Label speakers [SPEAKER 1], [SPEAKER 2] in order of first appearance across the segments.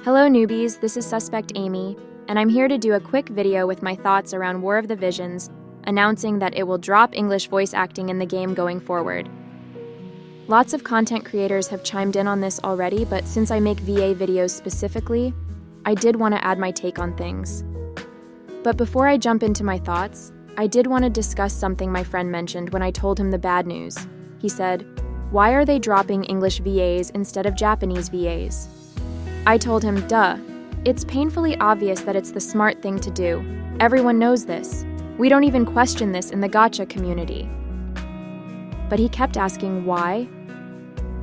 [SPEAKER 1] Hello newbies, this is Suspect Amy, and I'm here to do a quick video with my thoughts around War of the Visions, announcing that it will drop English voice acting in the game going forward. Lots of content creators have chimed in on this already, but since I make VA videos specifically, I did want to add my take on things. But before I jump into my thoughts, I did want to discuss something my friend mentioned when I told him the bad news. He said, "Why are they dropping English VAs instead of Japanese VAs?" I told him, duh. It's painfully obvious that it's the smart thing to do. Everyone knows this. We don't even question this in the Gacha community. But he kept asking why.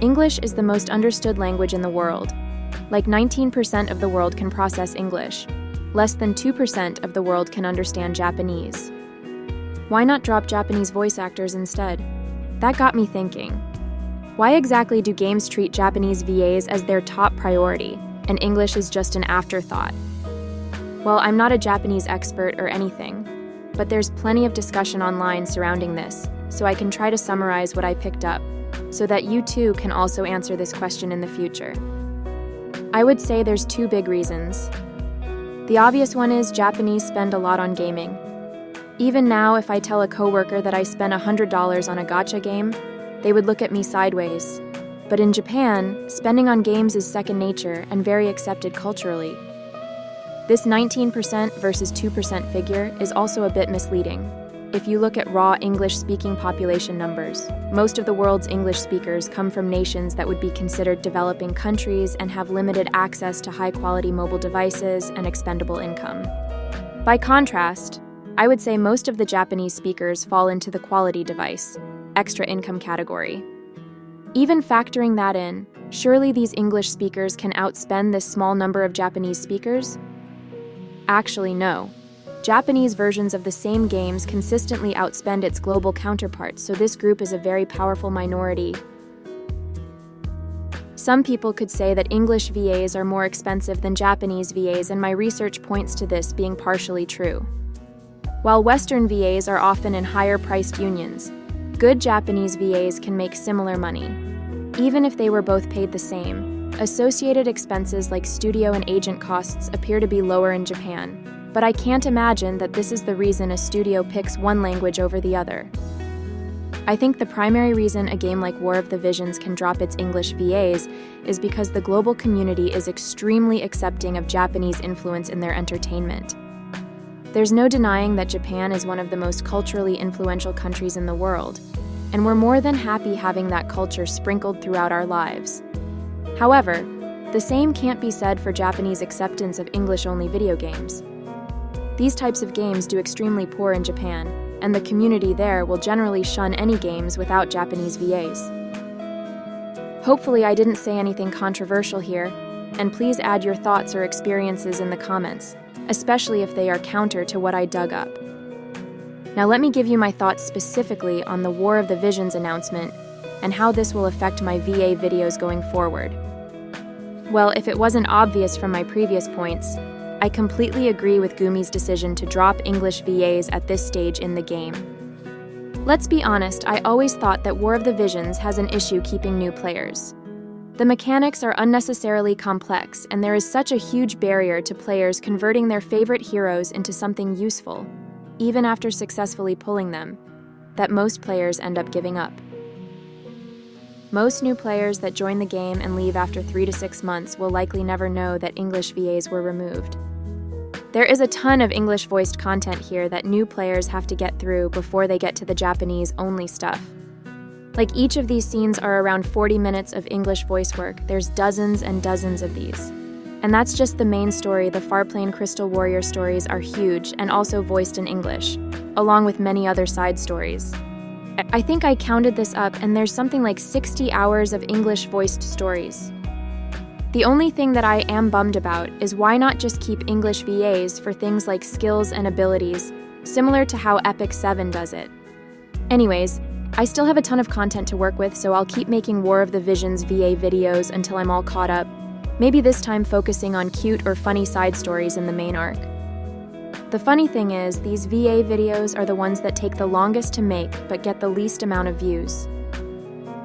[SPEAKER 1] English is the most understood language in the world. Like 19% of the world can process English. Less than 2% of the world can understand Japanese. Why not drop Japanese voice actors instead? That got me thinking. Why exactly do games treat Japanese VAs as their top priority, and English is just an afterthought? Well, I'm not a Japanese expert or anything, but there's plenty of discussion online surrounding this, so I can try to summarize what I picked up, so that you too can also answer this question in the future. I would say there's two big reasons. The obvious one is Japanese spend a lot on gaming. Even now, if I tell a coworker that I spent $100 on a gacha game, they would look at me sideways. But in Japan, spending on games is second nature and very accepted culturally. This 19% versus 2% figure is also a bit misleading. If you look at raw English-speaking population numbers, most of the world's English speakers come from nations that would be considered developing countries and have limited access to high-quality mobile devices and expendable income. By contrast, I would say most of the Japanese speakers fall into the quality device, extra income category. Even factoring that in, surely these English speakers can outspend this small number of Japanese speakers? Actually, no. Japanese versions of the same games consistently outspend its global counterparts, so this group is a very powerful minority. Some people could say that English VAs are more expensive than Japanese VAs, and my research points to this being partially true. While Western VAs are often in higher-priced unions, good Japanese VAs can make similar money. Even if they were both paid the same, associated expenses like studio and agent costs appear to be lower in Japan, but I can't imagine that this is the reason a studio picks one language over the other. I think the primary reason a game like War of the Visions can drop its English VAs is because the global community is extremely accepting of Japanese influence in their entertainment. There's no denying that Japan is one of the most culturally influential countries in the world, and we're more than happy having that culture sprinkled throughout our lives. However, the same can't be said for Japanese acceptance of English-only video games. These types of games do extremely poor in Japan, and the community there will generally shun any games without Japanese VAs. Hopefully I didn't say anything controversial here, and please add your thoughts or experiences in the comments, especially if they are counter to what I dug up. Now let me give you my thoughts specifically on the War of the Visions announcement and how this will affect my VA videos going forward. Well, if it wasn't obvious from my previous points, I completely agree with Gumi's decision to drop English VAs at this stage in the game. Let's be honest, I always thought that War of the Visions has an issue keeping new players. The mechanics are unnecessarily complex, and there is such a huge barrier to players converting their favorite heroes into something useful, even after successfully pulling them, that most players end up giving up. Most new players that join the game and leave after 3 to 6 months will likely never know that English VAs were removed. There is a ton of English-voiced content here that new players have to get through before they get to the Japanese-only stuff. Like each of these scenes are around 40 minutes of English voice work. There's dozens and dozens of these. And that's just the main story. The Farplane Crystal Warrior stories are huge and also voiced in English, along with many other side stories. I think I counted this up, and there's something like 60 hours of English-voiced stories. The only thing that I am bummed about is why not just keep English VAs for things like skills and abilities, similar to how Epic 7 does it. Anyways, I still have a ton of content to work with, so I'll keep making War of the Visions VA videos until I'm all caught up, maybe this time focusing on cute or funny side stories in the main arc. The funny thing is, these VA videos are the ones that take the longest to make but get the least amount of views.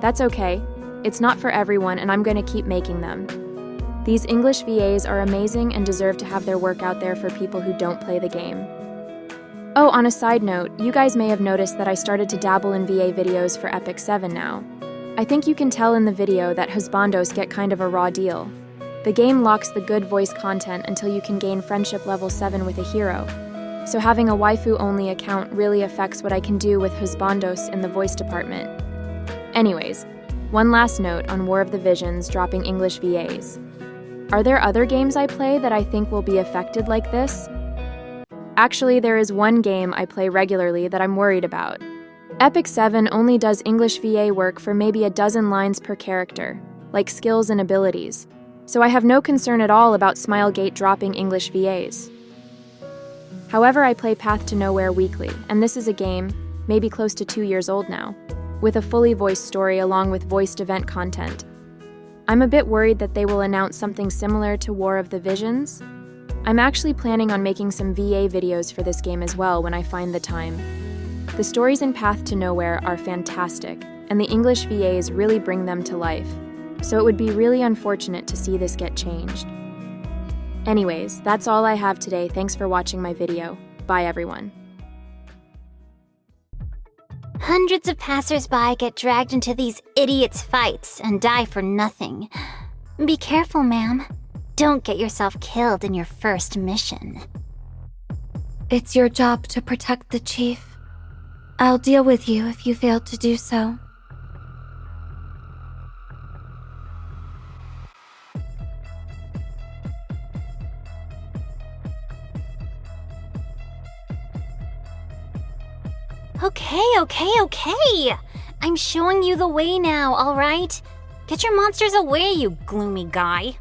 [SPEAKER 1] That's okay. It's not for everyone, and I'm going to keep making them. These English VAs are amazing and deserve to have their work out there for people who don't play the game. Oh, on a side note, you guys may have noticed that I started to dabble in VA videos for Epic 7 now. I think you can tell in the video that husbandos get kind of a raw deal. The game locks the good voice content until you can gain friendship level 7 with a hero. So having a waifu-only account really affects what I can do with husbandos in the voice department. Anyways, one last note on War of the Visions dropping English VAs. Are there other games I play that I think will be affected like this? Actually, there is one game I play regularly that I'm worried about. Epic 7 only does English VA work for maybe a dozen lines per character, like skills and abilities, so I have no concern at all about Smilegate dropping English VAs. However, I play Path to Nowhere weekly, and this is a game, maybe close to 2 years old now, with a fully voiced story along with voiced event content. I'm a bit worried that they will announce something similar to War of the Visions. I'm actually planning on making some VA videos for this game as well when I find the time. The stories in Path to Nowhere are fantastic, and the English VAs really bring them to life, so it would be really unfortunate to see this get changed. Anyways, that's all I have today. Thanks for watching my video. Bye everyone.
[SPEAKER 2] Hundreds of passers-by get dragged into these idiots' fights and die for nothing. Be careful, ma'am. Don't get yourself killed in your first mission.
[SPEAKER 3] It's your job to protect the chief. I'll deal with you if you fail to do so.
[SPEAKER 2] Okay. I'm showing you the way now, all right? Get your monsters away, you gloomy guy.